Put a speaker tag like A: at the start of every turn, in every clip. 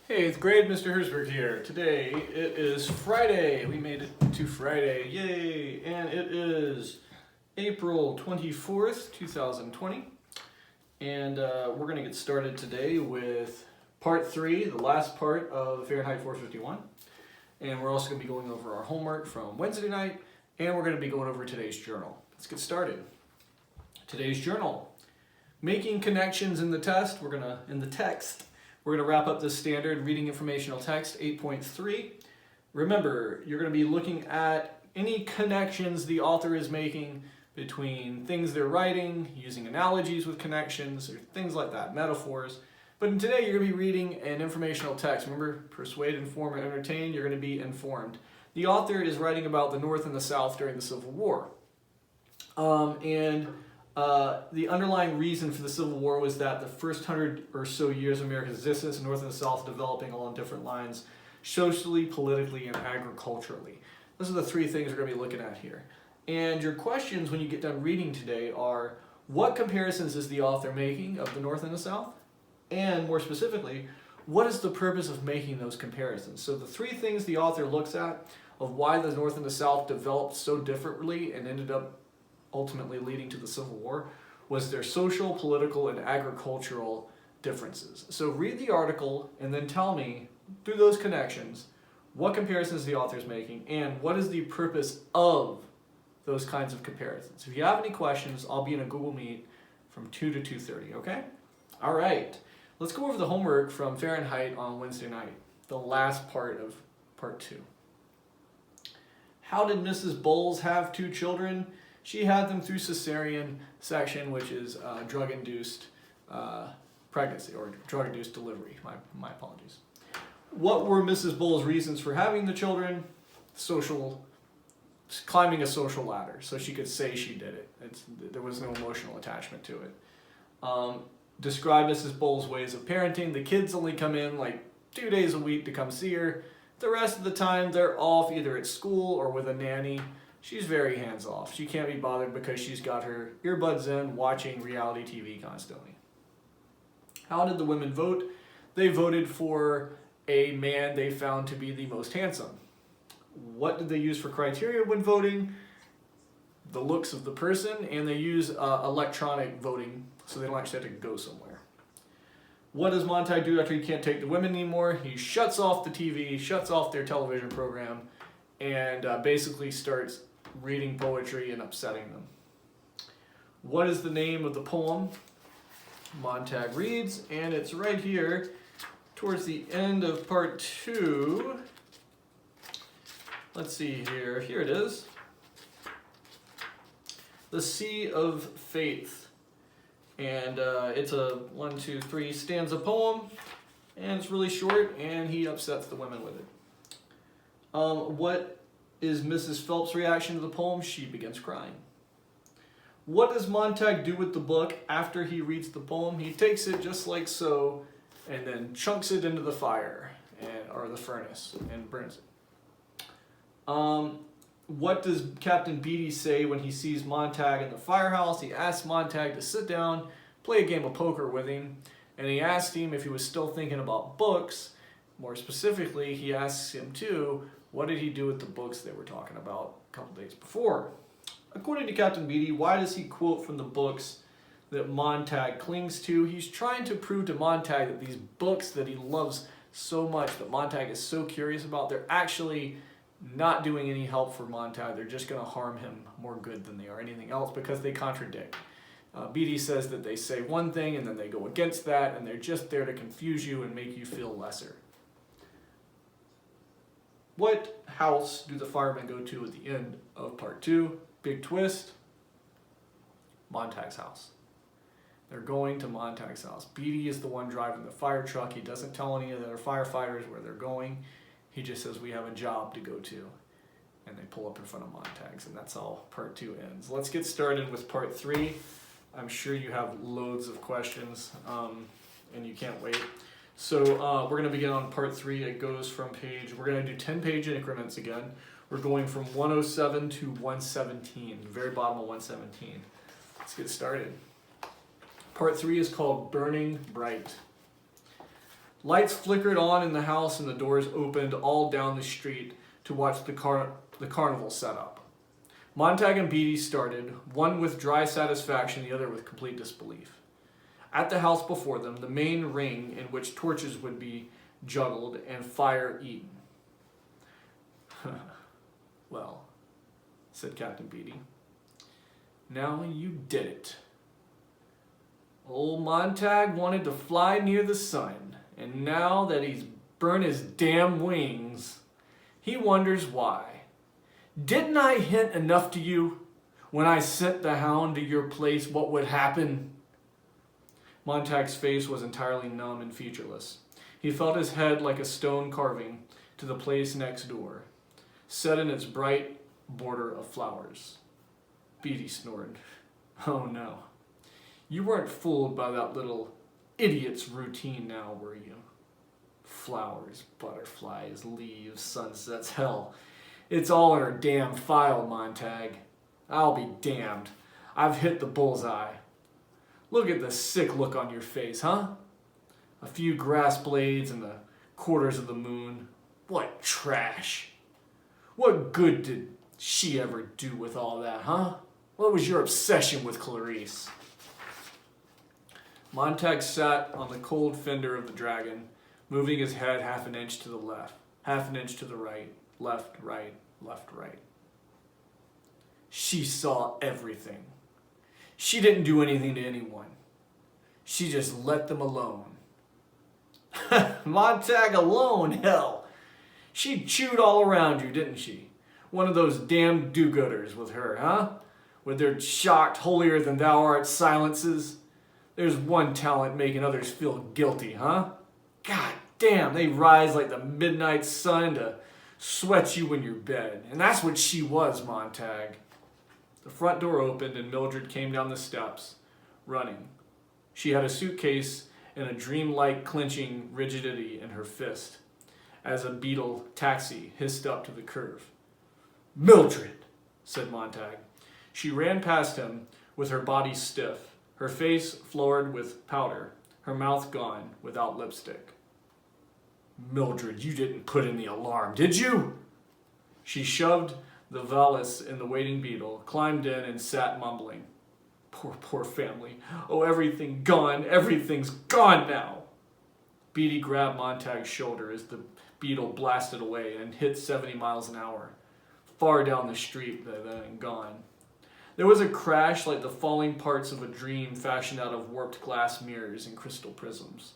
A: Hey, 8th grade, Mr. Herzberg here. Today it is Friday. We made it to Friday. Yay! And it is April 24th, 2020. And we're going to get started today with part 3, the last part of Fahrenheit 451. And we're also going to be going over our homework from Wednesday night. And we're going to be going over today's journal. Let's get started. Today's journal. Making connections in the text. We're going to wrap up this standard reading informational text 8.3. Remember, you're going to be looking at any connections the author is making between things they're writing, using analogies with connections, or things like that, metaphors. But today you're going to be reading an informational text. Remember, persuade, inform, and entertain. You're going to be informed. The author is writing about the North and the South during the Civil War. The underlying reason for the Civil War was that the first 100 or so years of America's existence, the North and the South developing along different lines, socially, politically, and agriculturally. Those are the three things we're going to be looking at here. And your questions when you get done reading today are, what comparisons is the author making of the North and the South? And more specifically, what is the purpose of making those comparisons? So the three things the author looks at of why the North and the South developed so differently and ended up ultimately leading to the Civil War was their social, political, and agricultural differences. So read the article and then tell me, through those connections, what comparisons the author is making and what is the purpose of those kinds of comparisons. If you have any questions, I'll be in a Google Meet from 2 to 2:30, okay? All right, let's go over the homework from Fahrenheit on Wednesday night, the last part of part 2. How did Mrs. Bowles have 2 children? She had them through cesarean section, which is drug-induced pregnancy or drug-induced delivery. My apologies. What were Mrs. Bowles' reasons for having the children? Climbing a social ladder, so she could say she did it. There was no emotional attachment to it. Describe Mrs. Bowles' ways of parenting. The kids only come in like 2 days a week to come see her. The rest of the time they're off either at school or with a nanny. She's very hands-off. She can't be bothered because she's got her earbuds in watching reality TV constantly. How did the women vote? They voted for a man they found to be the most handsome. What did they use for criteria when voting? The looks of the person, and they use electronic voting so they don't actually have to go somewhere. What does Montag do after he can't take the women anymore? He shuts off the TV, shuts off their television program, and basically starts reading poetry and upsetting them. What is the name of the poem Montag reads? And it's right here towards the end of part 2. Let's see here. Here it is. The Sea of Faith. And it's a 1, 2, 3 stanza poem. And it's really short, and he upsets the women with it. What is Mrs. Phelps' reaction to the poem? She begins crying. What does Montag do with the book after he reads the poem? He takes it just like so and then chunks it into the fire or the furnace and burns it. What does Captain Beatty say when he sees Montag in the firehouse? He asks Montag to sit down, play a game of poker with him, and he asked him if he was still thinking about books. More specifically, he asks him too, what did he do with the books they were talking about a couple days before? According to Captain Beatty, why does he quote from the books that Montag clings to? He's trying to prove to Montag that these books that he loves so much, that Montag is so curious about, they're actually not doing any help for Montag. They're just going to harm him more good than they are anything else because they contradict. Beatty says that they say one thing and then they go against that, and they're just there to confuse you and make you feel lesser. What house do the firemen go to at the end of part 2? Big twist. Montag's house. They're going to Montag's house. Beatty is the one driving the fire truck. He doesn't tell any of the other firefighters where they're going. He just says, we have a job to go to. And they pull up in front of Montag's, and that's how part 2 ends. Let's get started with part 3. I'm sure you have loads of questions, and you can't wait. So we're going to begin on part 3. It goes from we're going to do 10-page increments again. We're going from 107 to 117, the very bottom of 117. Let's get started. Part 3 is called Burning Bright. Lights flickered on in the house and the doors opened all down the street to watch the carnival set up. Montag and Beatty started, one with dry satisfaction, the other with complete disbelief. At the house before them, the main ring in which torches would be juggled and fire eaten. Well, said Captain Beatty, now you did it. Old Montag wanted to fly near the sun, and now that he's burnt his damn wings, he wonders why. Didn't I hint enough to you when I sent the hound to your place what would happen? Montag's face was entirely numb and featureless. He felt his head like a stone carving to the place next door, set in its bright border of flowers. Beatty snored. Oh no. You weren't fooled by that little idiot's routine now, were you? Flowers, butterflies, leaves, sunsets, hell. It's all in her damn file, Montag. I'll be damned. I've hit the bullseye. Look at the sick look on your face, huh? A few grass blades and the quarters of the moon. What trash. What good did she ever do with all that, huh? What was your obsession with Clarice? Montag sat on the cold fender of the Dragon, moving his head half an inch to the left, half an inch to the right, left, right, left, right. She saw everything. She didn't do anything to anyone. She just let them alone. Montag alone, hell. She chewed all around you, didn't she? One of those damn do-gooders with her, huh? With their shocked, holier-than-thou-art silences. There's one talent making others feel guilty, huh? God damn, they rise like the midnight sun to sweat you in your bed. And that's what she was, Montag. The front door opened and Mildred came down the steps, running. She had a suitcase and a dreamlike clenching rigidity in her fist as a beetle taxi hissed up to the curve. Mildred, said Montag. She ran past him with her body stiff, her face florid with powder, her mouth gone without lipstick. Mildred, you didn't put in the alarm, did you? She shoved the valise in the waiting beetle, climbed in and sat mumbling. Poor family. Oh, everything's gone now. Beatty grabbed Montag's shoulder as the beetle blasted away and hit 70 miles an hour, far down the street then gone. There was a crash like the falling parts of a dream fashioned out of warped glass mirrors and crystal prisms.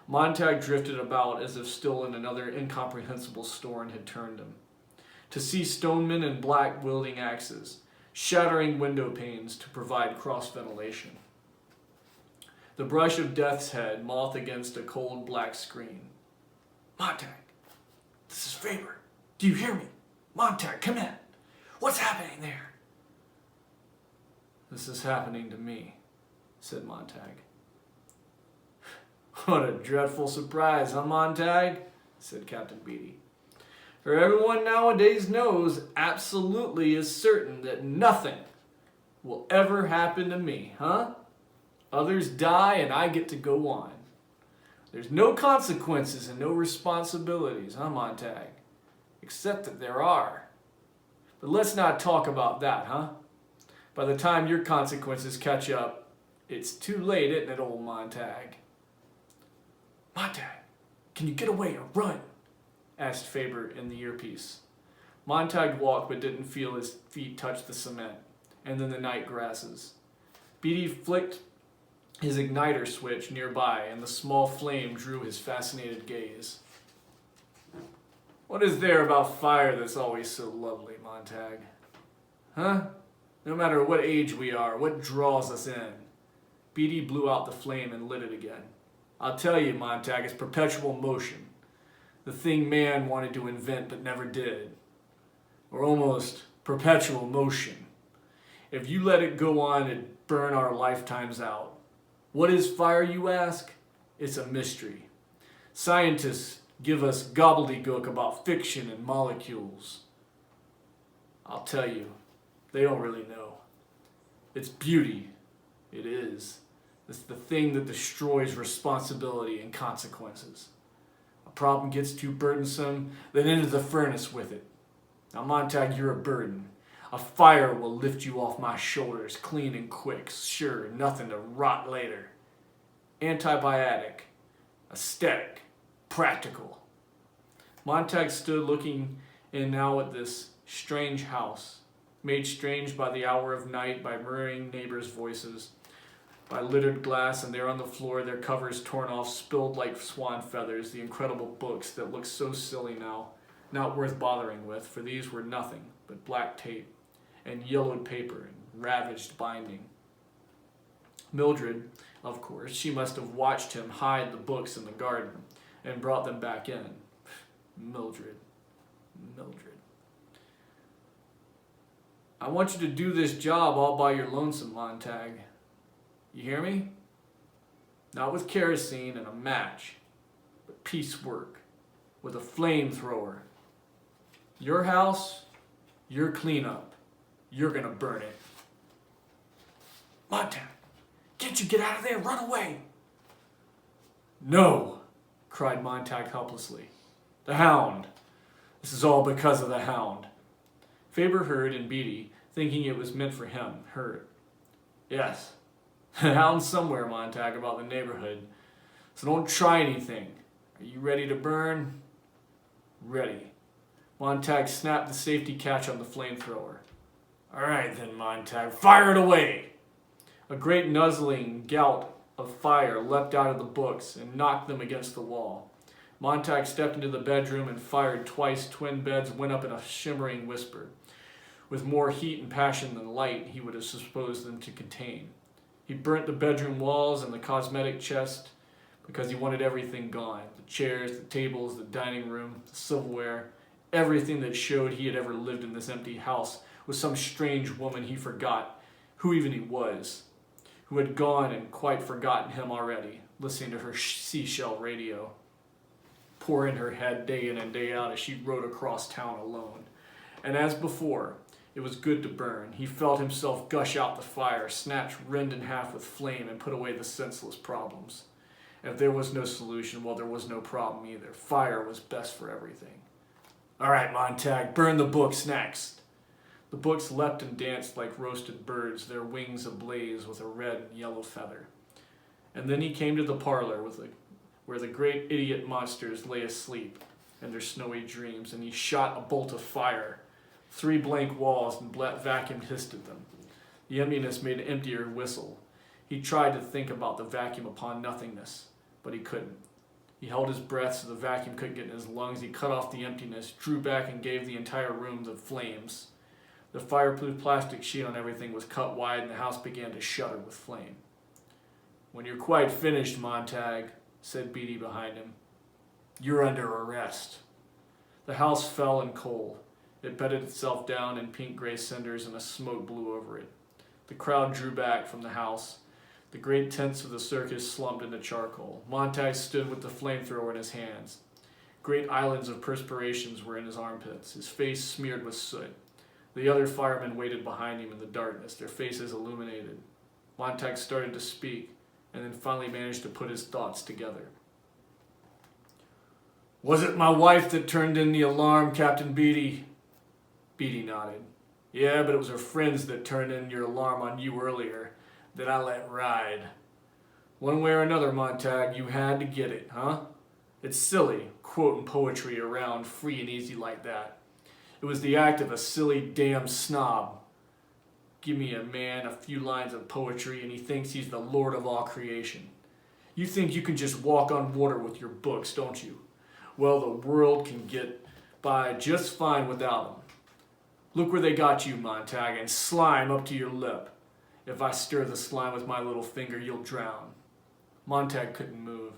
A: Montag drifted about as if still in another incomprehensible storm had turned him. To see stonemen in black wielding axes, shattering window panes to provide cross-ventilation. The brush of death's head moth against a cold black screen. Montag, this is Faber. Do you hear me? Montag, come in. What's happening there? This is happening to me, said Montag. What a dreadful surprise, huh, Montag? Said Captain Beatty. For everyone nowadays knows absolutely is certain that nothing will ever happen to me, huh? Others die and I get to go on. There's no consequences and no responsibilities, huh, Montag? Except that there are. But let's not talk about that, huh? By the time your consequences catch up, it's too late, isn't it, old Montag? Montag, can you get away or run? Asked Faber in the earpiece. Montag walked but didn't feel his feet touch the cement, and then the night grasses. Beatty flicked his igniter switch nearby, and the small flame drew his fascinated gaze. What is there about fire that's always so lovely, Montag? Huh? No matter what age we are, what draws us in? Beatty blew out the flame and lit it again. I'll tell you, Montag, it's perpetual motion. The thing man wanted to invent but never did. Or almost perpetual motion. If you let it go on, it'd burn our lifetimes out. What is fire, you ask? It's a mystery. Scientists give us gobbledygook about fiction and molecules. I'll tell you, they don't really know. It's beauty. It is. It's the thing that destroys responsibility and consequences. A problem gets too burdensome, then into the furnace with it. Now, Montag, you're a burden. A fire will lift you off my shoulders, clean and quick, sure, nothing to rot later. Antibiotic, aesthetic, practical. Montag stood looking in now at this strange house, made strange by the hour of night, by murmuring neighbors' voices, by littered glass, and there on the floor, their covers torn off, spilled like swan feathers, the incredible books that looked so silly now, not worth bothering with, for these were nothing but black tape and yellowed paper and ravaged binding. Mildred, of course, she must have watched him hide the books in the garden and brought them back in. Mildred. I want you to do this job all by your lonesome, Montag. You hear me? Not with kerosene and a match, but piecework, with a flamethrower. Your house, your cleanup. You're gonna burn it. Montag, can't you get out of there? Run away! No, cried Montag helplessly. The hound. This is all because of the hound. Faber heard, and Beatty, thinking it was meant for him, heard. Yes, the hound's somewhere, Montag, about the neighborhood. So don't try anything. Are you ready to burn? Ready. Montag snapped the safety catch on the flamethrower. All right then, Montag, fire it away! A great nuzzling gout of fire leapt out of the books and knocked them against the wall. Montag stepped into the bedroom and fired twice. Twin beds went up in a shimmering whisper, with more heat and passion than light he would have supposed them to contain. He burnt the bedroom walls and the cosmetic chest because he wanted everything gone. The chairs, the tables, the dining room, the silverware, everything that showed he had ever lived in this empty house was some strange woman he forgot who even he was, who had gone and quite forgotten him already, listening to her seashell radio, pour in her head day in and day out as she rode across town alone. And as before, it was good to burn. He felt himself gush out the fire, snatch, rend in half with flame, and put away the senseless problems. If there was no solution, well, there was no problem either. Fire was best for everything. All right, Montag, burn the books next. The books leapt and danced like roasted birds, their wings ablaze with a red and yellow feather. And then he came to the parlor where the great idiot monsters lay asleep in their snowy dreams, and he shot a bolt of fire. 3 blank walls and vacuum hissed at them. The emptiness made an emptier whistle. He tried to think about the vacuum upon nothingness, but he couldn't. He held his breath so the vacuum couldn't get in his lungs. He cut off the emptiness, drew back, and gave the entire room the flames. The fireproof plastic sheet on everything was cut wide, and the house began to shudder with flame. When you're quite finished, Montag, said Beatty behind him, you're under arrest. The house fell in coal. It bedded itself down in pink-gray cinders, and a smoke blew over it. The crowd drew back from the house. The great tents of the circus slumped into charcoal. Montag stood with the flamethrower in his hands. Great islands of perspirations were in his armpits, his face smeared with soot. The other firemen waited behind him in the darkness, their faces illuminated. Montag started to speak, and then finally managed to put his thoughts together. Was it my wife that turned in the alarm, Captain Beatty? Beatty nodded. Yeah, but it was her friends that turned in your alarm on you earlier that I let ride. One way or another, Montag, you had to get it, huh? It's silly, quoting poetry around free and easy like that. It was the act of a silly damn snob. Give me a man a few lines of poetry and he thinks he's the lord of all creation. You think you can just walk on water with your books, don't you? Well, the world can get by just fine without them. Look where they got you, Montag, and slime up to your lip. If I stir the slime with my little finger, you'll drown. Montag couldn't move.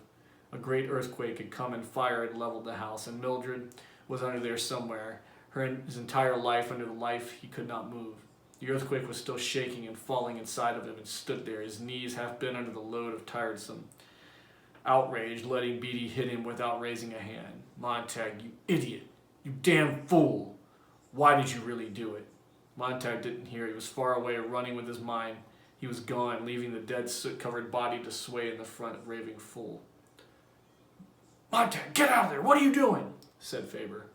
A: A great earthquake had come and fire had leveled the house, and Mildred was under there somewhere, his entire life under the life he could not move. The earthquake was still shaking and falling inside of him, and stood there, his knees half bent under the load of tiresome outrage, letting Beatty hit him without raising a hand. Montag, you idiot! You damn fool! Why did you really do it? Montag didn't hear. He was far away, running with his mind. He was gone, leaving the dead soot-covered body to sway in the front, raving fool. "Montag, get out of there! What are you doing?" said Faber.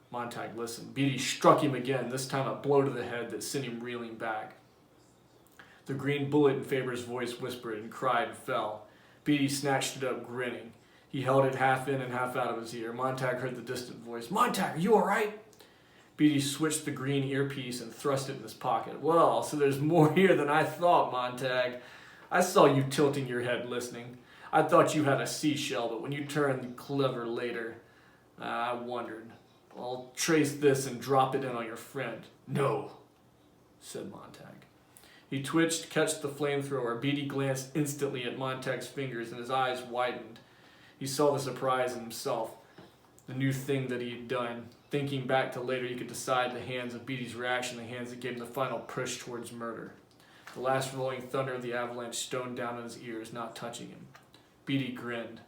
A: Montag listened. Beatty struck him again, this time a blow to the head that sent him reeling back. The green bullet in Faber's voice whispered and cried and fell. Beatty snatched it up, grinning. He held it half in and half out of his ear. Montag heard the distant voice. "Montag, are you all right?" Beatty switched the green earpiece and thrust it in his pocket. "Well, so there's more here than I thought, Montag. I saw you tilting your head listening. I thought you had a seashell, but when you turned clever later, I wondered. I'll trace this and drop it in on your friend." "No," said Montag. He twitched, catched the flamethrower. Beatty glanced instantly at Montag's fingers, and his eyes widened. He saw the surprise in himself, the new thing that he had done. Thinking back to later, he could decide the hands of Beatty's reaction, the hands that gave him the final push towards murder. The last rolling thunder of the avalanche stoned down in his ears, not touching him. Beatty grinned.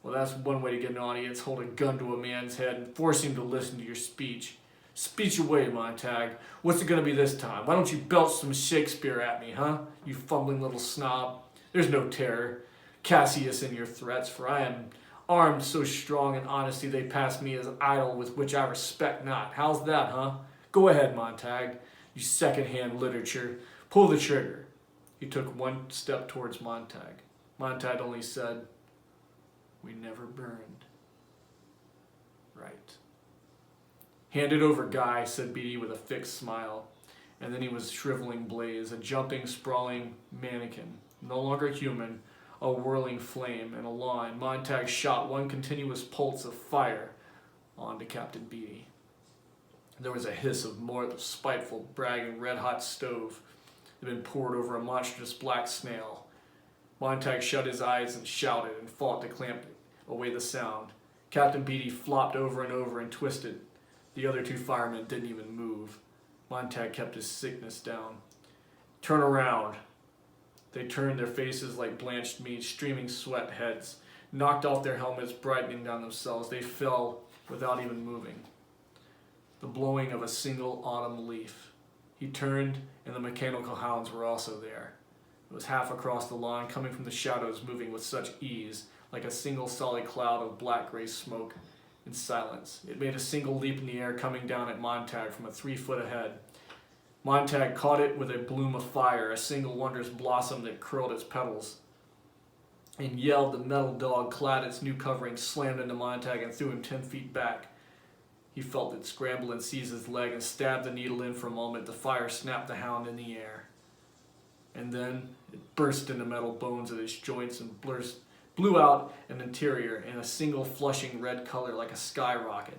A: "Well, that's one way to get an audience. Hold a gun to a man's head and force him to listen to your speech. Speech away, Montag. What's it going to be this time? Why don't you belch some Shakespeare at me, huh? You fumbling little snob. There's no terror, Cassius, in your threats, for I am armed so strong in honesty they pass me as idle with which I respect not. How's that, huh? Go ahead, Montag, you second-hand literature. Pull the trigger." He took one step towards Montag. Montag only said, "We never burned." "Right." "Hand it over, Guy," said Beatty with a fixed smile. And then he was shriveling Blaze, a jumping, sprawling mannequin, no longer human, a whirling flame, and a lawn. Montag shot one continuous pulse of fire onto Captain Beatty. There was a hiss of more spiteful, bragging, red-hot stove that had been poured over a monstrous black snail. Montag shut his eyes and shouted and fought to clamp away the sound. Captain Beatty flopped over and over and twisted. The other two firemen didn't even move. Montag kept his sickness down. "Turn around." They turned, their faces like blanched meat, streaming sweat heads, knocked off their helmets, brightening down themselves. They fell without even moving. The blowing of a single autumn leaf. He turned, and the mechanical hounds were also there. It was half across the lawn, coming from the shadows, moving with such ease, like a single solid cloud of black-gray smoke in silence. It made a single leap in the air, coming down at Montag from 3 foot ahead. Montag caught it with a bloom of fire, a single wondrous blossom that curled its petals, and yelled. The metal dog, clad its new covering, slammed into Montag and threw him 10 feet back. He felt it scramble and seize his leg and stabbed the needle in for a moment. The fire snapped the hound in the air. And then it burst into metal bones at its joints and blew out an interior in a single flushing red color like a skyrocket.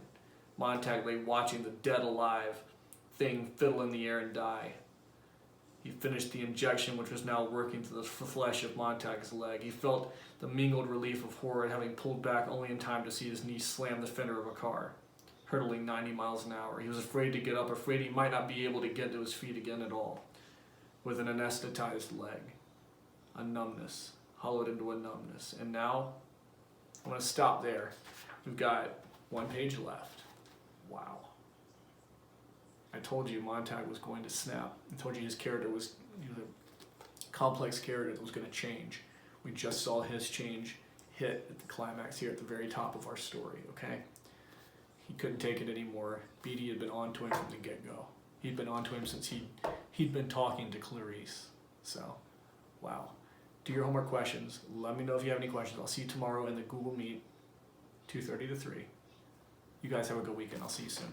A: Montag lay watching the dead alive thing fiddle in the air and die. He finished the injection, which was now working through the flesh of Montag's leg. He felt the mingled relief of horror at having pulled back only in time to see his knee slam the fender of a car, hurtling 90 miles an hour. He was afraid to get up, afraid he might not be able to get to his feet again at all. With an anesthetized leg, a numbness, hollowed into a numbness. And now, I'm going to stop there. We've got 1 page left. Wow. I told you Montag was going to snap. I told you his character was a complex character that was going to change. We just saw his change hit at the climax here at the very top of our story, okay? He couldn't take it anymore. Beatty had been on to him from the get-go. He'd been on to him since he'd been talking to Clarice. So, wow. Do your homework questions. Let me know if you have any questions. I'll see you tomorrow in the Google Meet, 2:30 to 3. You guys have a good weekend. I'll see you soon.